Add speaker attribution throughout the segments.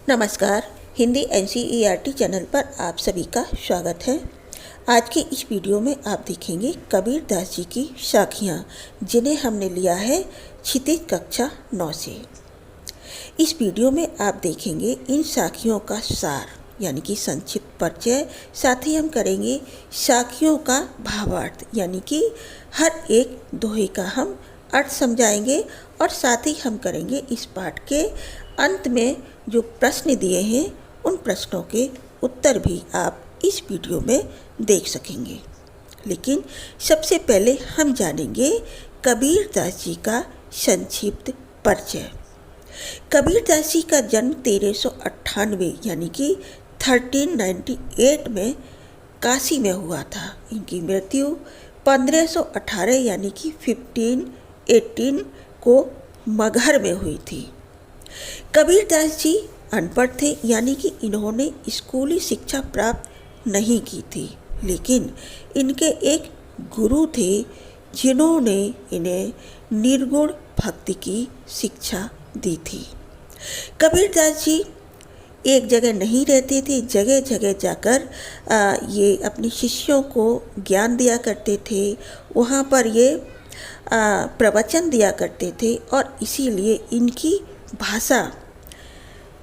Speaker 1: नमस्कार। Hindi NCERT channel पर आप सभी का स्वागत है। आज के इस वीडियो में आप देखेंगे कबीर दास जी की साखियाँ, जिन्हें हमने लिया है क्षितिज कक्षा 9 से। इस वीडियो में आप देखेंगे इन साखियों का सार यानी कि संक्षिप्त परिचय, साथ ही हम करेंगे साखियों का भावार्थ यानी कि हर एक दोहे का हम अर्थ समझाएंगे और साथ ही हम करेंगे इस पाठ के अंत में जो प्रश्न दिए हैं उन प्रश्नों के उत्तर भी आप इस वीडियो में देख सकेंगे। लेकिन सबसे पहले हम जानेंगे कबीर दास जी का संक्षिप्त परिचय। कबीर दास जी का जन्म 1398 यानी कि 1398 में काशी में हुआ था। इनकी मृत्यु 1518 यानी कि 1518 को मगहर में हुई थी। कबीर दास जी अनपढ़ थे यानी कि इन्होंने स्कूली शिक्षा प्राप्त नहीं की थी, लेकिन इनके एक गुरु थे जिन्होंने इन्हें निर्गुण भक्ति की शिक्षा दी थी। कबीर दास जी एक जगह नहीं रहते थे, जगह जगह जाकर ये अपने शिष्यों को ज्ञान दिया करते थे। वहाँ पर ये प्रवचन दिया करते थे और इसीलिए इनकी भाषा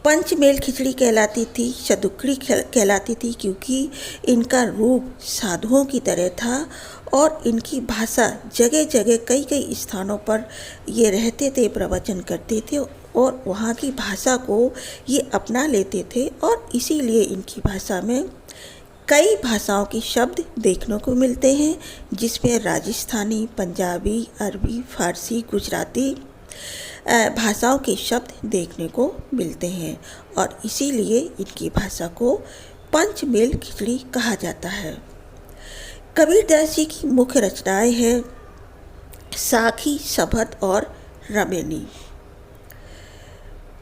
Speaker 1: पंचमेल खिचड़ी कहलाती थी, शतुकड़ी कहलाती थी, क्योंकि इनका रूप साधुओं की तरह था और इनकी भाषा जगह जगह कई कई स्थानों पर ये रहते थे, प्रवचन करते थे और वहाँ की भाषा को ये अपना लेते थे और इसीलिए इनकी भाषा में कई भाषाओं के शब्द देखने को मिलते हैं, जिसमें राजस्थानी, पंजाबी, अरबी, फारसी, गुजराती भाषाओं के शब्द देखने को मिलते हैं और इसीलिए इनकी भाषा को पंचमेल खिचड़ी कहा जाता है। कबीर दास जी की मुख्य रचनाएं हैं साखी, शबद और रमेनी।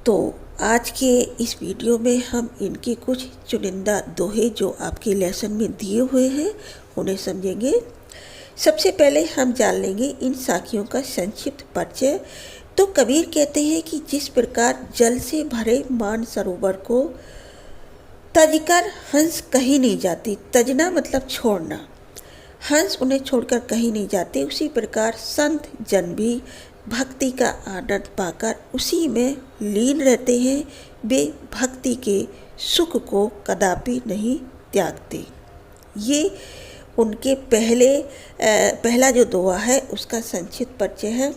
Speaker 1: तो आज के इस वीडियो में हम इनके कुछ चुनिंदा दोहे जो आपके लेसन में दिए हुए हैं उन्हें समझेंगे। सबसे पहले हम जान लेंगे इन साखियों का संक्षिप्त परिचय। तो कबीर कहते हैं कि जिस प्रकार जल से भरे मान सरोवर को तजकर हंस कहीं नहीं जाती, तजना मतलब छोड़ना, हंस उन्हें छोड़कर कहीं नहीं जाते, उसी प्रकार संत जन भी भक्ति का आनंद पाकर उसी में लीन रहते हैं। वे भक्ति के सुख को कदापि नहीं त्यागते। ये उनके पहला जो दोहा है उसका संक्षिप्त परिचय है।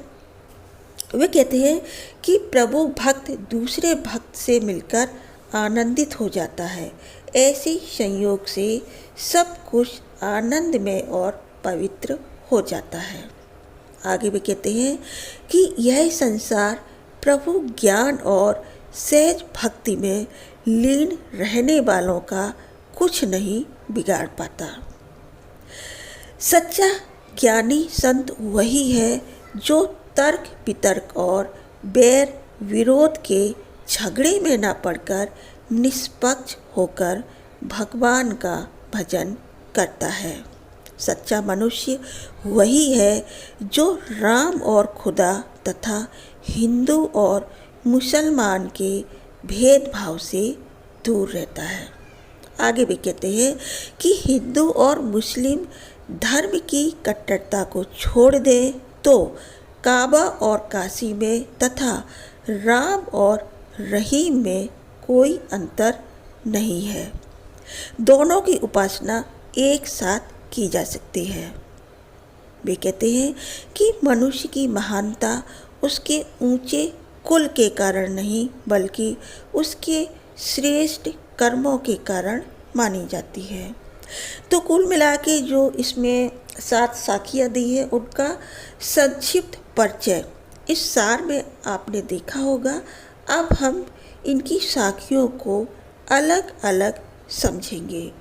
Speaker 1: वे कहते हैं कि प्रभु भक्त दूसरे भक्त से मिलकर आनंदित हो जाता है, ऐसे संयोग से सब कुछ आनंदमय और पवित्र हो जाता है। आगे वे कहते हैं कि यह संसार प्रभु ज्ञान और सहज भक्ति में लीन रहने वालों का कुछ नहीं बिगाड़ पाता। सच्चा ज्ञानी संत वही है जो तर्क वितर्क और बैर विरोध के झगड़े में न पड़कर निष्पक्ष होकर भगवान का भजन करता है। सच्चा मनुष्य वही है जो राम और खुदा तथा हिंदू और मुसलमान के भेदभाव से दूर रहता है। आगे भी कहते हैं कि हिंदू और मुस्लिम धर्म की कट्टरता को छोड़ दें तो काबा और काशी में तथा राम और रहीम में कोई अंतर नहीं है। दोनों की उपासना एक साथ की जा सकती है। वे कहते हैं कि मनुष्य की महानता उसके ऊंचे कुल के कारण नहीं बल्कि उसके श्रेष्ठ कर्मों के कारण मानी जाती है। तो कुल मिला के जो इसमें 7 साखियाँ दी है उनका संक्षिप्त परिचय इस सार में आपने देखा होगा। अब हम इनकी साखियों को अलग अलग समझेंगे।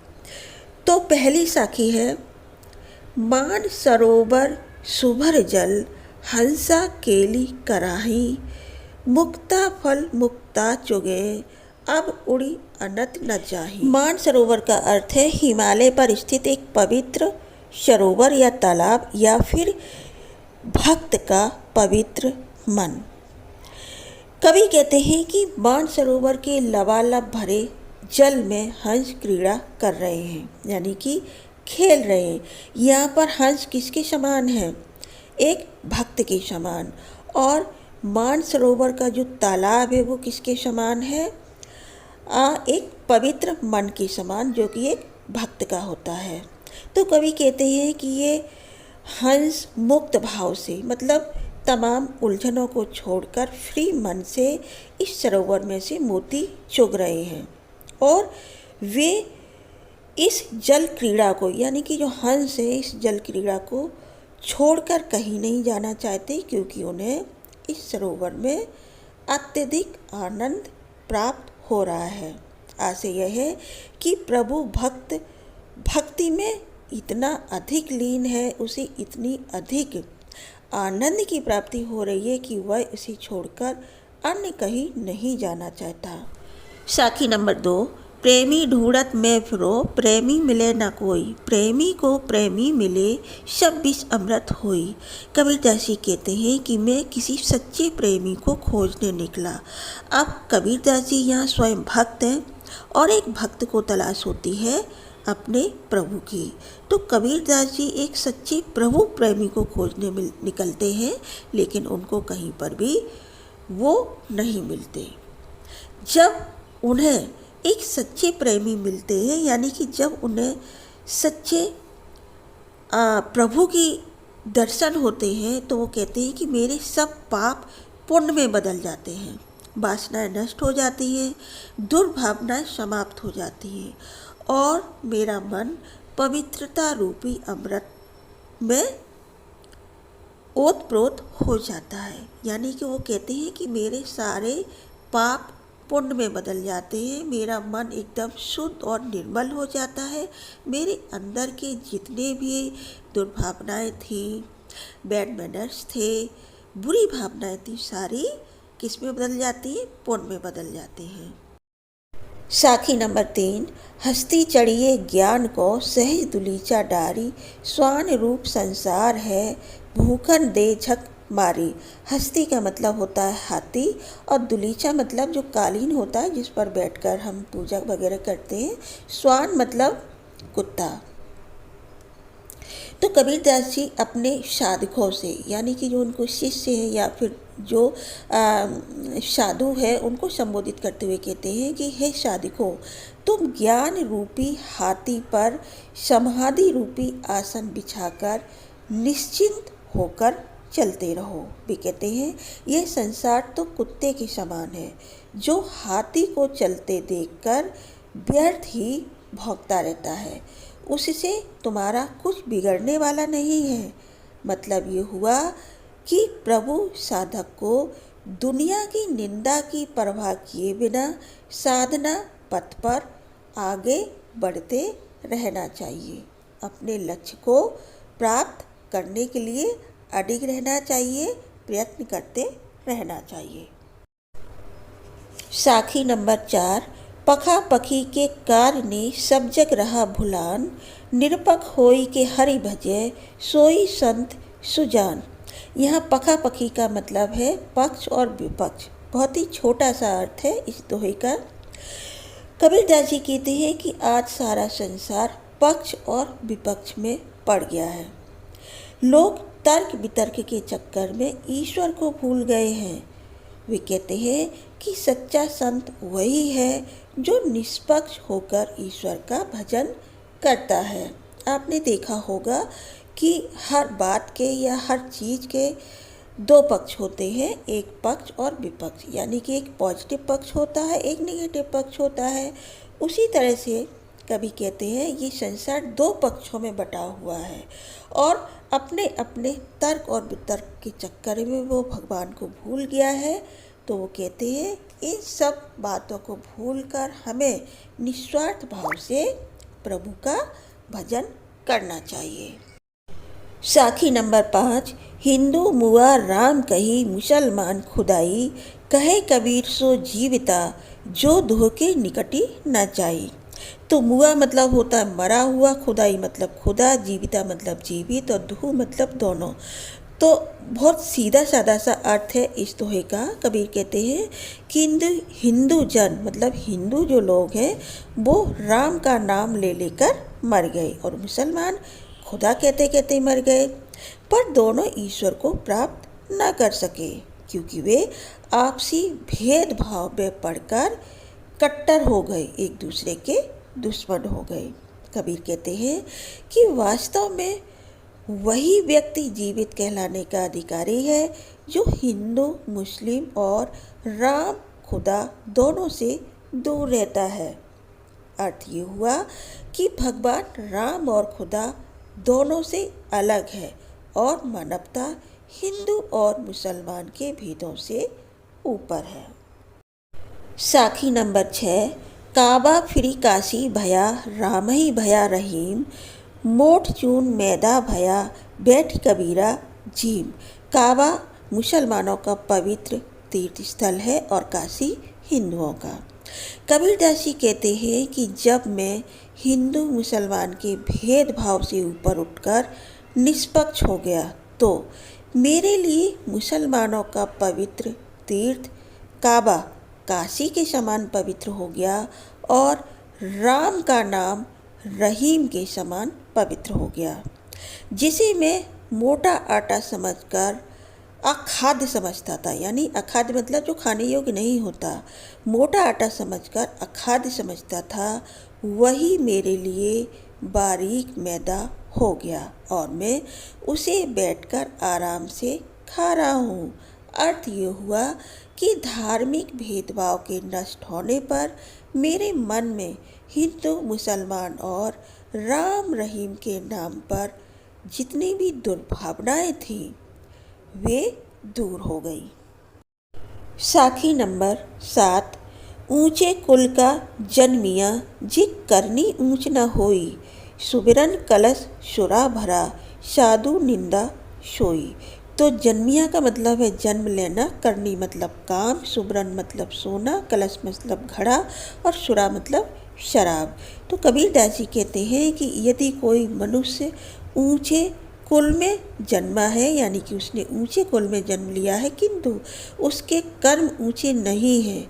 Speaker 1: तो पहली साखी है मान सरोवर सुभर जल हंसा केली कराही मुक्ता फल मुक्ता चुगे अब उड़ी अनत न जाही। मान सरोवर का अर्थ है हिमालय पर स्थित एक पवित्र सरोवर या तालाब या फिर भक्त का पवित्र मन। कवि कहते हैं कि मानसरोवर के लबालब भरे जल में हंस क्रीड़ा कर रहे हैं, यानी कि खेल रहे हैं। यहाँ पर हंस किसके समान है? एक भक्त के समान। और मानसरोवर का जो तालाब है वो किसके समान है? एक पवित्र मन के समान, जो कि एक भक्त का होता है। तो कवि कहते हैं कि ये हंस मुक्त भाव से, मतलब तमाम उलझनों को छोड़कर फ्री मन से इस सरोवर में से मोती चुग रहे हैं। और वे इस जल क्रीड़ा को, यानी कि जो हंस है, इस जल क्रीड़ा को छोड़कर कहीं नहीं जाना चाहते, क्योंकि उन्हें इस सरोवर में अत्यधिक आनंद प्राप्त हो रहा है। आशय यह है कि प्रभु भक्त भक्ति में इतना अधिक लीन है, उसे इतनी अधिक आनंद की प्राप्ति हो रही है कि वह इसे छोड़कर अन्य कहीं नहीं जाना चाहता। साखी नंबर 2। प्रेमी ढूंढत में फिरो, प्रेमी मिले न कोई, प्रेमी को प्रेमी मिले, सब विष अमृत होई। कबीरदास जी कहते हैं कि मैं किसी सच्चे प्रेमी को खोजने निकला। अब कबीरदास जी यहाँ स्वयं भक्त हैं और एक भक्त को तलाश होती है अपने प्रभु की। तो कबीरदास जी एक सच्चे प्रभु प्रेमी को खोजने निकलते हैं, लेकिन उनको कहीं पर भी वो नहीं मिलते। जब उन्हें एक सच्चे प्रेमी मिलते हैं, यानी कि जब उन्हें सच्चे प्रभु की दर्शन होते हैं, तो वो कहते हैं कि मेरे सब पाप पुण्य में बदल जाते हैं, वासनाएं नष्ट हो जाती हैं, दुर्भावनाएं समाप्त हो जाती हैं और मेरा मन पवित्रता रूपी अमृत में ओतप्रोत हो जाता है। यानी कि वो कहते हैं कि मेरे सारे पाप पुण्य में बदल जाते हैं, मेरा मन एकदम शुद्ध और निर्मल हो जाता है, मेरे अंदर के जितने भी दुर्भावनाएं थी, बैड मैनर्स थे, बुरी भावनाएं थी, सारी किस में बदल जाती है? पुण्य में बदल जाते हैं। साखी नंबर 3। हस्ती चढ़िए ज्ञान को, सहज दुलीचा डारी, स्वान रूप संसार है, भूखन दे झक मारी। हस्ती का मतलब होता है हाथी और दुलीचा मतलब जो कालीन होता है जिस पर बैठकर हम पूजा वगैरह करते हैं। स्वान मतलब कुत्ता। तो कबीरदास जी अपने साधकों से, यानी कि जो उनको शिष्य है या फिर जो साधु है, उनको संबोधित करते हुए कहते हैं कि हे साधकों, तुम ज्ञान रूपी हाथी पर समाधि रूपी आसन बिछाकर निश्चिंत होकर चलते रहो। भी कहते हैं यह संसार तो कुत्ते के समान है, जो हाथी को चलते देखकर व्यर्थ ही भौंकता रहता है, उससे तुम्हारा कुछ बिगड़ने वाला नहीं है। मतलब ये हुआ कि प्रभु साधक को दुनिया की निंदा की परवाह किए बिना साधना पथ पर आगे बढ़ते रहना चाहिए। अपने लक्ष्य को प्राप्त करने के लिए अडिग रहना चाहिए, प्रयत्न करते रहना चाहिए। साखी नंबर 4। पखा पखी के कार्य ने सब जग रहा भुलान, निरपक होई के हरि भजे, सोई संत सुजान। यहाँ पखा पखी का मतलब है पक्ष और विपक्ष। बहुत ही छोटा सा अर्थ है इस दोहे का। कबीरदास जी कहते हैं कि आज सारा संसार पक्ष और विपक्ष में पड़ गया है। लोग तर्क वितर्क के चक्कर में ईश्वर को भूल गए हैं। वे कहते हैं कि सच्चा संत वही है जो निष्पक्ष होकर ईश्वर का भजन करता है। आपने देखा होगा कि हर बात के या हर चीज़ के दो पक्ष होते हैं, एक पक्ष और विपक्ष। यानी कि एक पॉजिटिव पक्ष होता है, एक नेगेटिव पक्ष होता है। उसी तरह से कभी कहते हैं ये संसार दो पक्षों में बटा हुआ है और अपने अपने तर्क और वितर्क के चक्कर में वो भगवान को भूल गया है। तो वो कहते हैं इन सब बातों को भूलकर हमें निस्वार्थ भाव से प्रभु का भजन करना चाहिए। साखी नंबर 5। हिंदू मुआ राम कही, मुसलमान खुदाई, कहे कबीर सो जीविता, जो धोखे निकटी न जाई। तो मुआ मतलब होता है मरा हुआ, खुदाई मतलब खुदा, जीविता मतलब जीवित और दुहु मतलब दोनों। तो बहुत सीधा साधा सा अर्थ है इस दोहे का। कबीर कहते हैं कि हिंदू जन मतलब हिंदू जो लोग हैं वो राम का नाम ले लेकर मर गए और मुसलमान खुदा कहते कहते मर गए, पर दोनों ईश्वर को प्राप्त न कर सके क्योंकि वे आपसी भेदभाव में पड़कर कट्टर हो गए, एक दूसरे के दुश्मन हो गए। कबीर कहते हैं कि वास्तव में वही व्यक्ति जीवित कहलाने का अधिकारी है जो हिंदू, मुस्लिम और राम खुदा दोनों से दूर रहता है। अर्थ ये हुआ कि भगवान राम और खुदा दोनों से अलग है और मानवता हिंदू और मुसलमान के भेदों से ऊपर है। साखी नंबर 6। काबा फिरी काशी भया राम ही भया रहीम, मोठ चून मैदा भया बैठ कबीरा जीम। काबा मुसलमानों का पवित्र तीर्थ स्थल है और काशी हिंदुओं का। कबीरदास जी कहते हैं कि जब मैं हिंदू मुसलमान के भेदभाव से ऊपर उठकर निष्पक्ष हो गया तो मेरे लिए मुसलमानों का पवित्र तीर्थ काबा काशी के समान पवित्र हो गया और राम का नाम रहीम के समान पवित्र हो गया। जिसे मैं मोटा आटा समझकर अखाद्य समझता था, यानी अखाद्य मतलब जो खाने योग्य नहीं होता, मोटा आटा समझकर अखाद्य समझता था, वही मेरे लिए बारीक मैदा हो गया और मैं उसे बैठकर आराम से खा रहा हूँ। अर्थ ये हुआ कि धार्मिक भेदभाव के नष्ट होने पर मेरे मन में हिंदू, मुसलमान और राम रहीम के नाम पर जितनी भी दुर्भावनाएं थीं वे दूर हो गई। साखी नंबर 7। ऊंचे कुल का जन्मिया जी करनी ऊंच न होई, सुबिरन कलश शुरा भरा साधु निंदा सोई। तो जन्मिया का मतलब है जन्म लेना, करनी मतलब काम, सुबरन मतलब सोना, कलश मतलब घड़ा और शुरा मतलब शराब। तो कबीरदास जी कहते हैं कि यदि कोई मनुष्य ऊंचे कुल में जन्मा है, यानी कि उसने ऊंचे कुल में जन्म लिया है किंतु उसके कर्म ऊंचे नहीं हैं,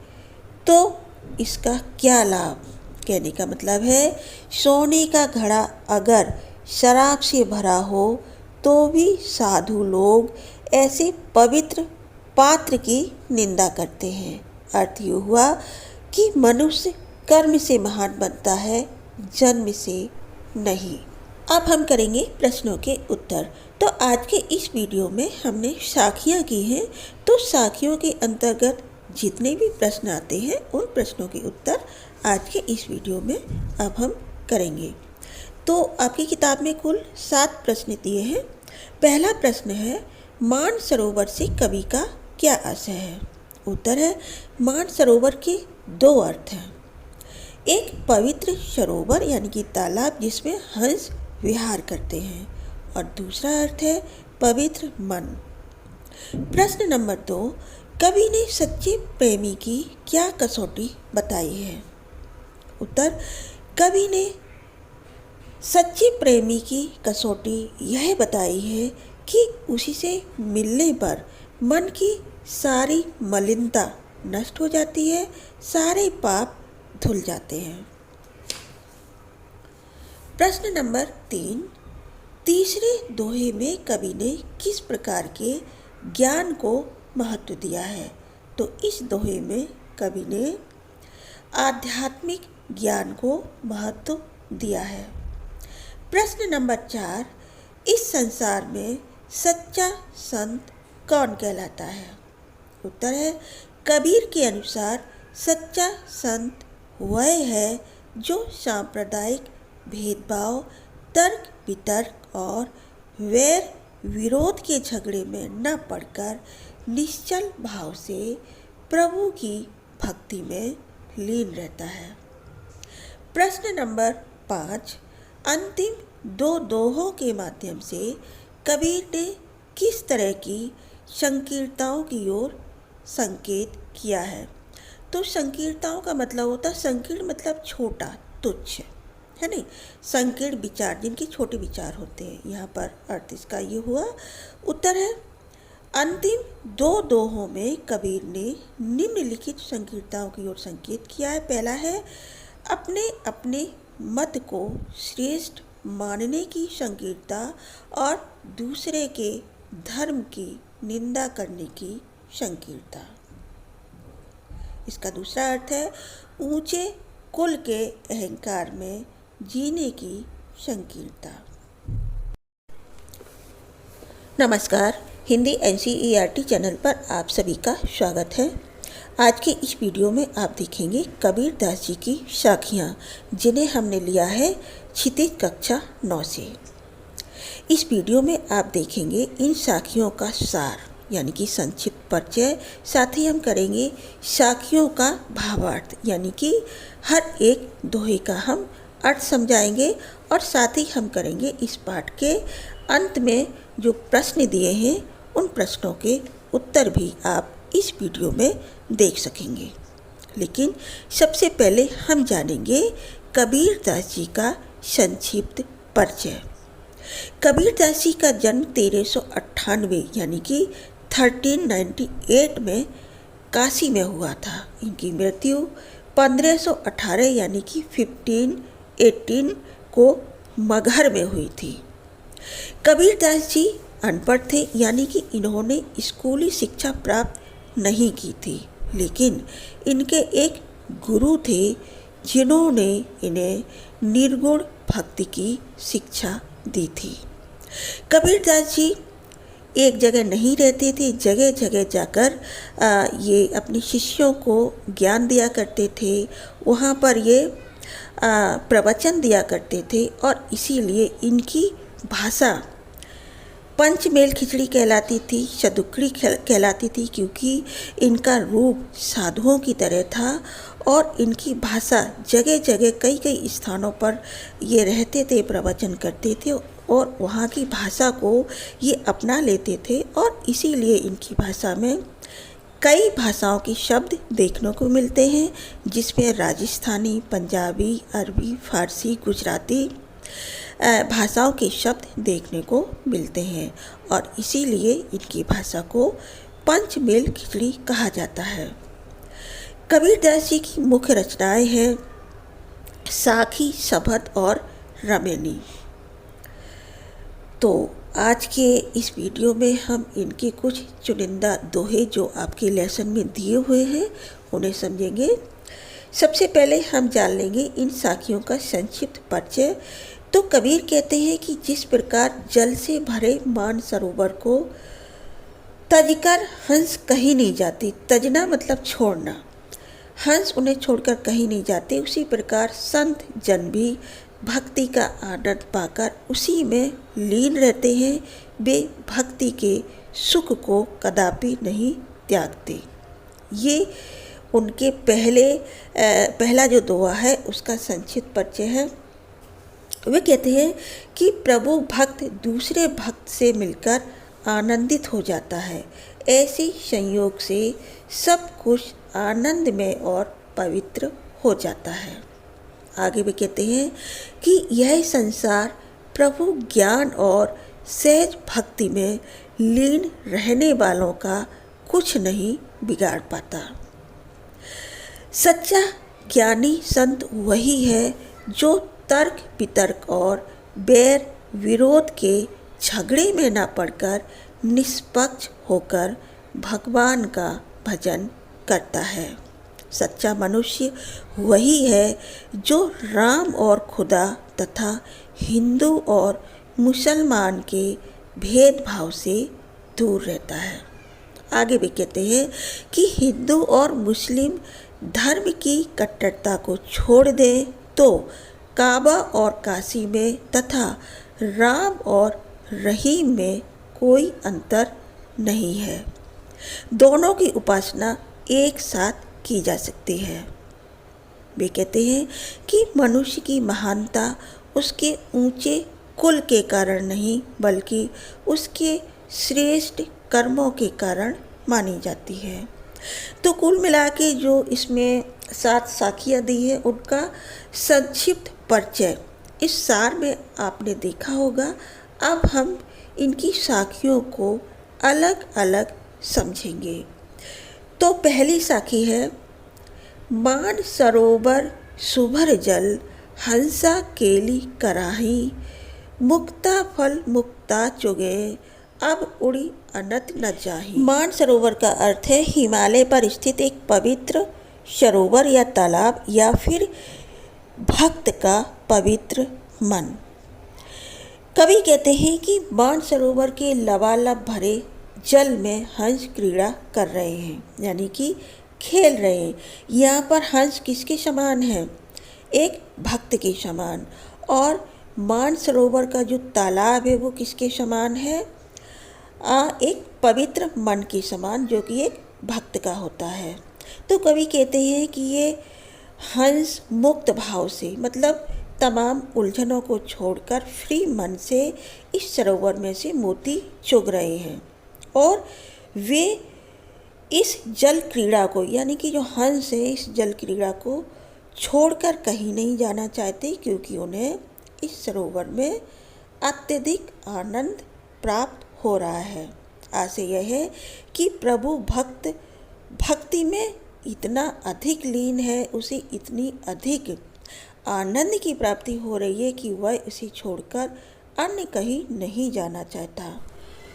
Speaker 1: तो इसका क्या लाभ। कहने का मतलब है सोने का घड़ा अगर शराब से भरा हो तो भी साधु लोग ऐसे पवित्र पात्र की निंदा करते हैं। अर्थ ये हुआ कि मनुष्य कर्म से महान बनता है, जन्म से नहीं। अब हम करेंगे प्रश्नों के उत्तर। तो आज के इस वीडियो में हमने साखियाँ की हैं, तो साखियों के अंतर्गत जितने भी प्रश्न आते हैं उन प्रश्नों के उत्तर आज के इस वीडियो में अब हम करेंगे। तो आपकी किताब में कुल 7 प्रश्न दिए हैं। पहला प्रश्न है मान सरोवर से कवि का क्या आशय है। उत्तर है मान सरोवर के 2 अर्थ हैं। एक पवित्र सरोवर यानी कि तालाब जिसमें हंस विहार करते हैं और दूसरा अर्थ है पवित्र मन। प्रश्न नंबर 2। कवि ने सच्चे प्रेमी की क्या कसौटी बताई है। उत्तर कवि ने सच्चे प्रेमी की कसौटी यह बताई है कि उसी से मिलने पर मन की सारी मलिनता नष्ट हो जाती है, सारे पाप धुल जाते हैं। प्रश्न नंबर 3। तीसरे दोहे में कवि ने किस प्रकार के ज्ञान को महत्व दिया है। तो इस दोहे में कवि ने आध्यात्मिक ज्ञान को महत्व दिया है। प्रश्न नंबर 4। इस संसार में सच्चा संत कौन कहलाता है। उत्तर है कबीर के अनुसार सच्चा संत वह है जो सांप्रदायिक भेदभाव, तर्क वितर्क और वैर विरोध के झगड़े में न पड़कर निश्चल भाव से प्रभु की भक्ति में लीन रहता है। प्रश्न नंबर 5। अंतिम 2 दोहों के माध्यम से कबीर ने किस तरह की संकीर्णताओं की ओर संकेत किया है। तो संकीर्णताओं का मतलब होता है, संकीर्ण मतलब छोटा, तुच्छ, है नहीं, संकीर्ण विचार जिनके छोटे विचार होते हैं। यहाँ पर अर्थ इसका ये हुआ। उत्तर है अंतिम दो दोहों में कबीर ने निम्नलिखित संकीर्णताओं की ओर संकेत किया है। पहला है अपने अपने मत को श्रेष्ठ मानने की संकीर्णता और दूसरे के धर्म की निंदा करने की संकीर्णता। इसका दूसरा अर्थ है ऊंचे कुल के अहंकार में जीने की संकीर्णता। नमस्कार, हिंदी NCERT चैनल पर आप सभी का स्वागत है। आज के इस वीडियो में आप देखेंगे कबीर दास जी की साखियाँ, जिन्हें हमने लिया है क्षितिज कक्षा 9 से। इस वीडियो में आप देखेंगे इन साखियों का सार यानी कि संक्षिप्त परिचय, साथ ही हम करेंगे साखियों का भावार्थ यानी कि हर एक दोहे का हम अर्थ समझाएंगे, और साथ ही हम करेंगे इस पाठ के अंत में जो प्रश्न दिए हैं उन प्रश्नों के उत्तर भी आप इस वीडियो में देख सकेंगे। लेकिन सबसे पहले हम जानेंगे कबीर दास जी का संक्षिप्त परिचय। कबीर दास जी का जन्म 1398 यानी कि 1398 में काशी में हुआ था। इनकी मृत्यु 1518 यानी कि 1518 को मगहर में हुई थी। कबीर दास जी अनपढ़ थे, यानी कि इन्होंने स्कूली शिक्षा प्राप्त नहीं की थी, लेकिन इनके एक गुरु थे जिन्होंने इन्हें निर्गुण भक्ति की शिक्षा दी थी। कबीर दास जी एक जगह नहीं रहते थे, जगह जगह जाकर ये अपने शिष्यों को ज्ञान दिया करते थे। वहाँ पर ये प्रवचन दिया करते थे, और इसीलिए इनकी भाषा पंचमेल खिचड़ी कहलाती थी, शतुक्री कहलाती थी, क्योंकि इनका रूप साधुओं की तरह था और इनकी भाषा जगह जगह कई कई स्थानों पर ये रहते थे, प्रवचन करते थे और वहाँ की भाषा को ये अपना लेते थे, और इसीलिए इनकी भाषा में कई भाषाओं के शब्द देखने को मिलते हैं, जिसमें राजस्थानी, पंजाबी, अरबी, फारसी, गुजराती भाषाओं के शब्द देखने को मिलते हैं, और इसीलिए इनकी भाषा को पंचमेल खिचड़ी कहा जाता है। कबीर दास जी की मुख्य रचनाएं हैं साखी, शबद और रमेनी। तो आज के इस वीडियो में हम इनके कुछ चुनिंदा दोहे जो आपके लेसन में दिए हुए हैं उन्हें समझेंगे। सबसे पहले हम जान लेंगे इन साखियों का संक्षिप्त परिचय। तो कबीर कहते हैं कि जिस प्रकार जल से भरे मानसरोवर को तजकर हंस कहीं नहीं जाती, तजना मतलब छोड़ना, हंस उन्हें छोड़कर कहीं नहीं जाते, उसी प्रकार संत जन भी भक्ति का आनंद पाकर उसी में लीन रहते हैं। वे भक्ति के सुख को कदापि नहीं त्यागते। ये उनके पहला जो दोहा है उसका संक्षिप्त परिचय है। वे कहते हैं कि प्रभु भक्त दूसरे भक्त से मिलकर आनंदित हो जाता है, ऐसे संयोग से सब कुछ आनंदमय और पवित्र हो जाता है। आगे भी कहते हैं कि यह संसार प्रभु ज्ञान और सहज भक्ति में लीन रहने वालों का कुछ नहीं बिगाड़ पाता। सच्चा ज्ञानी संत वही है जो तर्क वितर्क और बैर विरोध के झगड़े में न पड़कर निष्पक्ष होकर भगवान का भजन करता है। सच्चा मनुष्य वही है जो राम और खुदा तथा हिंदू और मुसलमान के भेदभाव से दूर रहता है। आगे भी कहते हैं कि हिंदू और मुस्लिम धर्म की कट्टरता को छोड़ दें तो काबा और काशी में तथा राम और रहीम में कोई अंतर नहीं है। दोनों की उपासना एक साथ की जा सकती है। वे कहते हैं कि मनुष्य की महानता उसके ऊंचे कुल के कारण नहीं बल्कि उसके श्रेष्ठ कर्मों के कारण मानी जाती है। तो कुल मिला के जो इसमें 7 साखियाँ दी है उनका संक्षिप्त परिचय इस सार में आपने देखा होगा। अब हम इनकी साखियों को अलग अलग समझेंगे। तो पहली साखी है, मान सरोवर सुभर जल, हंसा केली कराही, मुक्ता फल मुक्ता चुगे, अब उड़ी अनत न जाही। मान सरोवर का अर्थ है हिमालय पर स्थित एक पवित्र सरोवर या तालाब या फिर भक्त का पवित्र मन। कवि कहते हैं कि मान सरोवर के लबालब भरे जल में हंस क्रीड़ा कर रहे हैं, यानी कि खेल रहे हैं। यहाँ पर हंस किसके समान है? एक भक्त के समान। और मान सरोवर का जो तालाब है वो किसके समान है? एक पवित्र मन के समान, जो कि एक भक्त का होता है। तो कवि कहते हैं कि ये हंस मुक्त भाव से, मतलब तमाम उलझनों को छोड़कर फ्री मन से इस सरोवर में से मोती चुग रहे हैं। और वे इस जल क्रीड़ा को, यानी कि जो हंस है, इस जल क्रीड़ा को छोड़कर कहीं नहीं जाना चाहते, क्योंकि उन्हें इस सरोवर में अत्यधिक आनंद प्राप्त हो रहा है। आशय यह है कि प्रभु भक्त भक्ति में इतना अधिक लीन है, उसे इतनी अधिक आनंद की प्राप्ति हो रही है कि वह इसे छोड़कर अन्य कहीं नहीं जाना चाहता।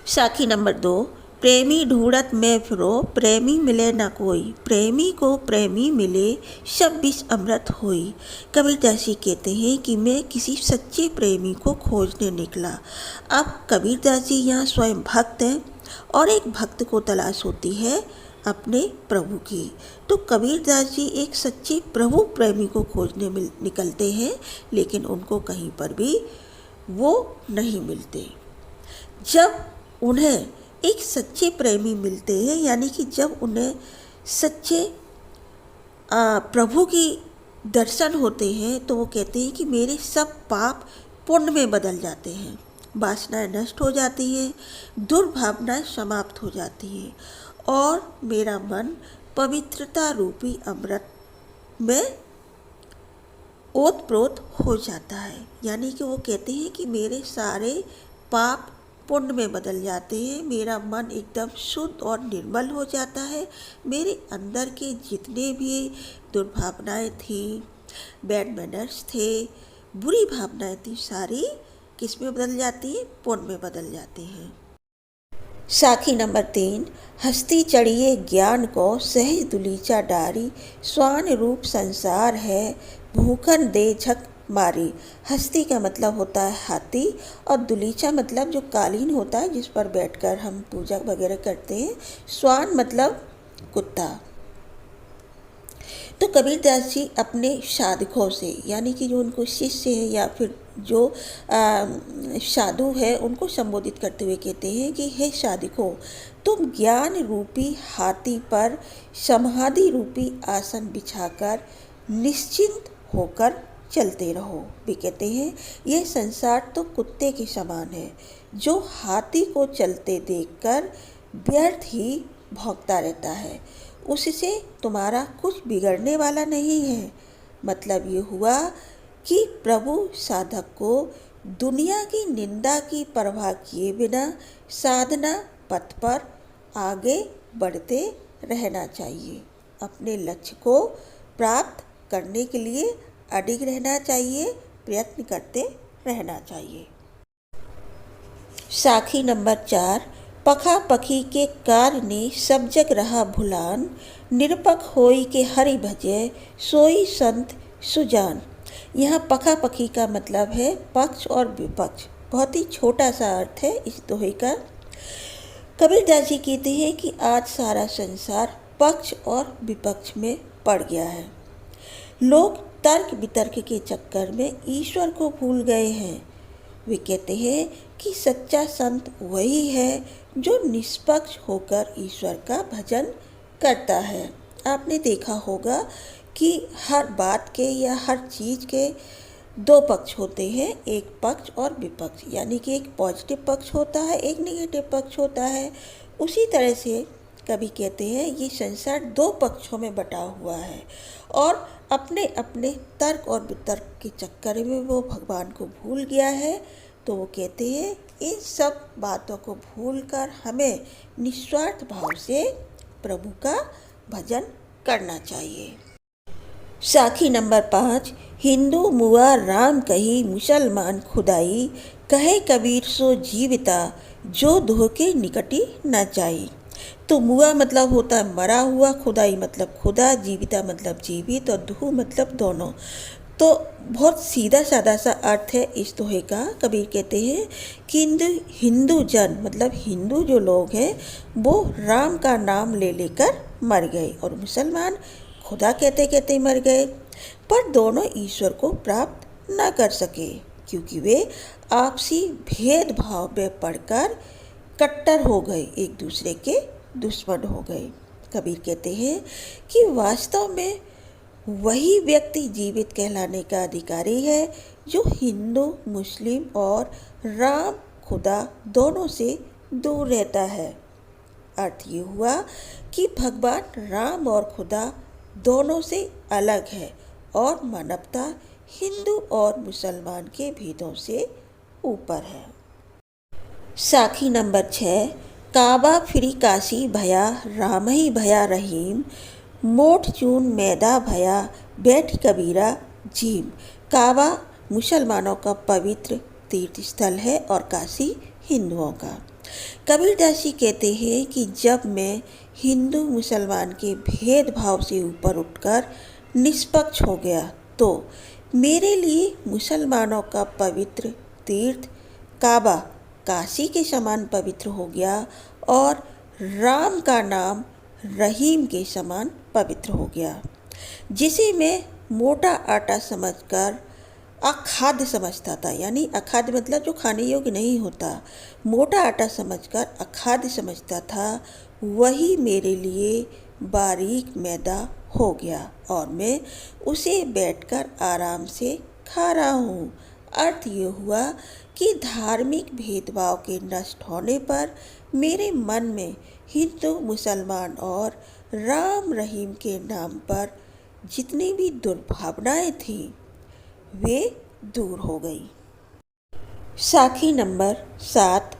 Speaker 1: साखी नंबर 2, प्रेमी ढूंढत में फिरो, प्रेमी मिले न कोई, प्रेमी को प्रेमी मिले, सब विष अमृत होई। कबीरदास जी कहते हैं कि मैं किसी सच्चे प्रेमी को खोजने निकला। अब कबीरदास जी यहाँ स्वयं भक्त हैं और एक भक्त को तलाश होती है अपने प्रभु की। तो कबीरदास जी एक सच्चे प्रभु प्रेमी को खोजने निकलते हैं, लेकिन उनको कहीं पर भी वो नहीं मिलते। जब उन्हें एक सच्चे प्रेमी मिलते हैं, यानी कि जब उन्हें सच्चे प्रभु की दर्शन होते हैं, तो वो कहते हैं कि मेरे सब पाप पुण्य में बदल जाते हैं, वासनाएं नष्ट हो जाती है, दुर्भावनाएं समाप्त हो जाती है और मेरा मन पवित्रता रूपी अमृत में ओतप्रोत हो जाता है। यानी कि वो कहते हैं कि मेरे सारे पाप पुण्य में बदल जाते हैं, मेरा मन एकदम शुद्ध और निर्मल हो जाता है, मेरे अंदर के जितने भी दुर्भावनाएं थी, बैड मैनर्स थे, बुरी भावनाएं थी, सारी किस में बदल जाती है? पुण्य में बदल जाती हैं। साखी नंबर 3, हस्ती चढ़िए ज्ञान को, सहज दुलीचा डारी, स्वान रूप संसार है, भूखन दे झक मारी। हस्ती का मतलब होता है हाथी और दुलीचा मतलब जो कालीन होता है जिस पर बैठकर हम पूजा वगैरह करते हैं। स्वान मतलब कुत्ता। तो कबीरदास जी अपने साधकों से, यानी कि जो उनको शिष्य है या फिर जो साधु है, उनको संबोधित करते हुए कहते हैं कि हे साधकों, तुम ज्ञान रूपी हाथी पर समाधि रूपी आसन बिछाकर निश्चिंत होकर चलते रहो। भी कहते हैं यह संसार तो कुत्ते के समान है, जो हाथी को चलते देखकर व्यर्थ ही भौंकता रहता है, उससे तुम्हारा कुछ बिगड़ने वाला नहीं है। मतलब ये हुआ कि प्रभु साधक को दुनिया की निंदा की परवाह किए बिना साधना पथ पर आगे बढ़ते रहना चाहिए। अपने लक्ष्य को प्राप्त करने के लिए अडिग रहना चाहिए, प्रयत्न करते रहना चाहिए। साखी नंबर 4, पखा पखी के कार्य ने सब जग रहा भुलान, निरपक होई के हरि भजे, सोई संत सुजान। यहाँ पखा पखी का मतलब है पक्ष और विपक्ष। बहुत ही छोटा सा अर्थ है इस दोहे का। कबीरदास जी कहते हैं कि आज सारा संसार पक्ष और विपक्ष में पड़ गया है। लोग तर्क वितर्क के चक्कर में ईश्वर को भूल गए हैं। वे कहते हैं कि सच्चा संत वही है जो निष्पक्ष होकर ईश्वर का भजन करता है। आपने देखा होगा कि हर बात के या हर चीज़ के दो पक्ष होते हैं, एक पक्ष और विपक्ष। यानी कि एक पॉजिटिव पक्ष होता है, एक नेगेटिव पक्ष होता है। उसी तरह से कवि कहते हैं ये संसार दो पक्षों में बटा हुआ है और अपने अपने तर्क और वितर्क के चक्कर में वो भगवान को भूल गया है। तो वो कहते हैं इन सब बातों को भूलकर हमें निस्वार्थ भाव से प्रभु का भजन करना चाहिए। साखी नंबर 5। हिंदू मुआ राम कही मुसलमान खुदाई, कहे कबीर सो जीविता जो धोखे निकटी न जाई। तो मुआ मतलब होता है मरा हुआ, खुदाई मतलब खुदा, जीविता मतलब जीवित और धू मतलब दोनों। तो बहुत सीधा साधा सा अर्थ है इस दोहे का। कबीर कहते हैं कि हिंदू जन मतलब हिंदू जो लोग हैं वो राम का नाम ले लेकर मर गए और मुसलमान खुदा कहते कहते मर गए, पर दोनों ईश्वर को प्राप्त न कर सके क्योंकि वे आपसी भेदभाव में पड़कर कट्टर हो गए, एक दूसरे के दुश्मन हो गए। कबीर कहते हैं कि वास्तव में वही व्यक्ति जीवित कहलाने का अधिकारी है जो हिंदू, मुस्लिम और राम खुदा दोनों से दूर रहता है। अर्थ ये हुआ कि भगवान राम और खुदा दोनों से अलग है और मानवता हिंदू और मुसलमान के भेदों से ऊपर है। साखी नंबर 6। काबा फिरी काशी भया राम ही भया रहीम, मोठ चून मैदा भया बैठ कबीरा झीम। काबा मुसलमानों का पवित्र तीर्थ स्थल है और काशी हिंदुओं का। कबीरदास जी कहते हैं कि जब मैं हिंदू मुसलमान के भेदभाव से ऊपर उठकर निष्पक्ष हो गया तो मेरे लिए मुसलमानों का पवित्र तीर्थ काबा काशी के समान पवित्र हो गया और राम का नाम रहीम के समान पवित्र हो गया, जिसे मैं मोटा आटा समझकर अखाद्य समझता था। यानी अखाद्य मतलब जो खाने योग्य नहीं होता, मोटा आटा समझकर अखाद्य समझता था, वही मेरे लिए बारीक मैदा हो गया और मैं उसे बैठकर आराम से खा रहा हूँ। अर्थ ये हुआ कि धार्मिक भेदभाव के नष्ट होने पर मेरे मन में हिंदू, मुसलमान और राम रहीम के नाम पर जितनी भी दुर्भावनाएं थीं वे दूर हो गई। साखी नंबर 7।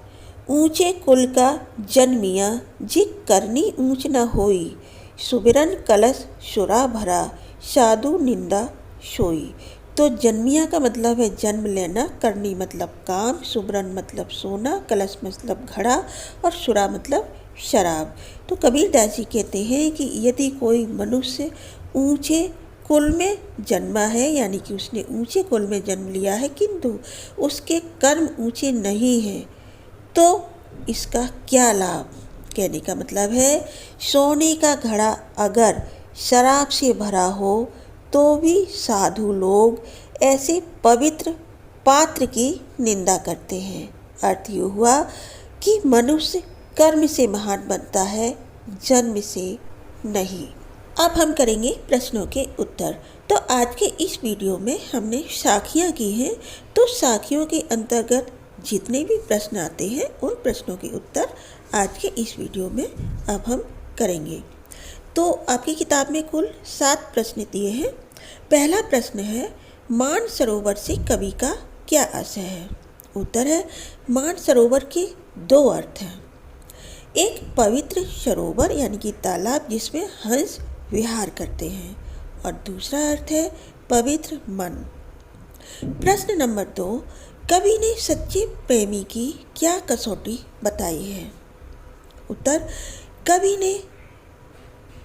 Speaker 1: ऊंचे कुल का जन्मिया जी करनी ऊंच न होई, सुबिरन कलश शुरा भरा साधु निंदा सोई। तो जन्मिया का मतलब है जन्म लेना, करनी मतलब काम, सुबरन मतलब सोना, कलश मतलब घड़ा और शुरा मतलब शराब। तो कबीरदास जी कहते हैं कि यदि कोई मनुष्य ऊंचे कुल में जन्मा है, यानी कि उसने ऊंचे कुल में जन्म लिया है किंतु उसके कर्म ऊंचे नहीं हैं, तो इसका क्या लाभ। कहने का मतलब है सोने का घड़ा अगर शराब से भरा हो तो भी साधु लोग ऐसे पवित्र पात्र की निंदा करते हैं। अर्थ ये हुआ कि मनुष्य कर्म से महान बनता है, जन्म से नहीं। अब हम करेंगे प्रश्नों के उत्तर। तो आज के इस वीडियो में हमने साखियाँ की हैं, तो साखियों के अंतर्गत जितने भी प्रश्न आते हैं उन प्रश्नों के उत्तर आज के इस वीडियो में अब हम करेंगे। तो आपकी किताब में कुल 7 प्रश्न दिए हैं। पहला प्रश्न है मान सरोवर से कवि का क्या आशय है। उत्तर है मान सरोवर के 2 अर्थ हैं। एक पवित्र सरोवर यानी कि तालाब जिसमें हंस विहार करते हैं और दूसरा अर्थ है पवित्र मन। प्रश्न नंबर 2। कवि ने सच्चे प्रेमी की क्या कसौटी बताई है। उत्तर कवि ने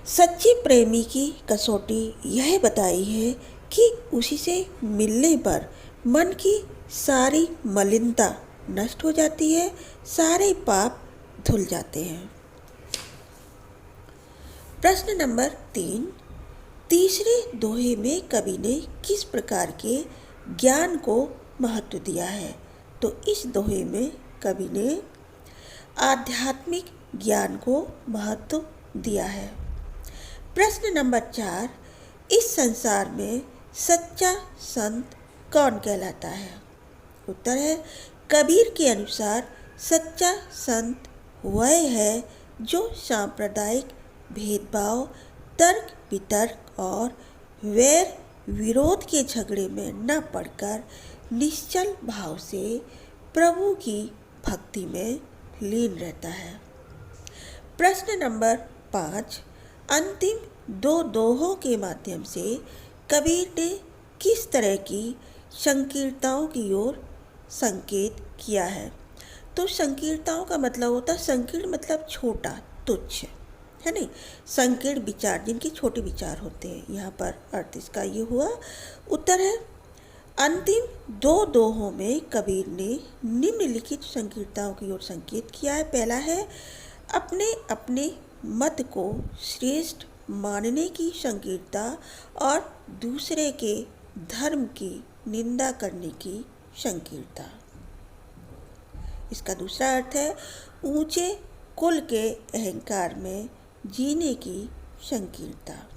Speaker 1: सच्चे प्रेमी की कसौटी यह बताई है कि उसी से मिलने पर मन की सारी मलिनता नष्ट हो जाती है, सारे पाप धुल जाते हैं। प्रश्न नंबर 3। तीसरे दोहे में कवि ने किस प्रकार के ज्ञान को महत्व दिया है। तो इस दोहे में कवि ने आध्यात्मिक ज्ञान को महत्व दिया है। प्रश्न नंबर 4। इस संसार में सच्चा संत कौन कहलाता है। उत्तर है कबीर के अनुसार सच्चा संत वह है जो सांप्रदायिक भेदभाव, तर्क वितर्क और वैर विरोध के झगड़े में न पड़कर निश्चल भाव से प्रभु की भक्ति में लीन रहता है। प्रश्न नंबर 5, अंतिम दो दोहों के माध्यम से कबीर ने किस तरह की संकीर्णताओं की ओर संकेत किया है? तो संकीर्णताओं का मतलब होता है, संकीर्ण मतलब छोटा, तुच्छ, है नहीं। संकीर्ण विचार, जिनके छोटे विचार होते हैं, यहाँ पर अर्थ इसका ये हुआ। उत्तर है अंतिम दो दोहों में कबीर ने निम्नलिखित संकीर्णताओं की ओर संकेत किया है। पहला है अपने अपने मत को श्रेष्ठ मानने की संकीर्णता और दूसरे के धर्म की निंदा करने की संकीर्णता। इसका दूसरा अर्थ है ऊंचे कुल के अहंकार में जीने की संकीर्णता।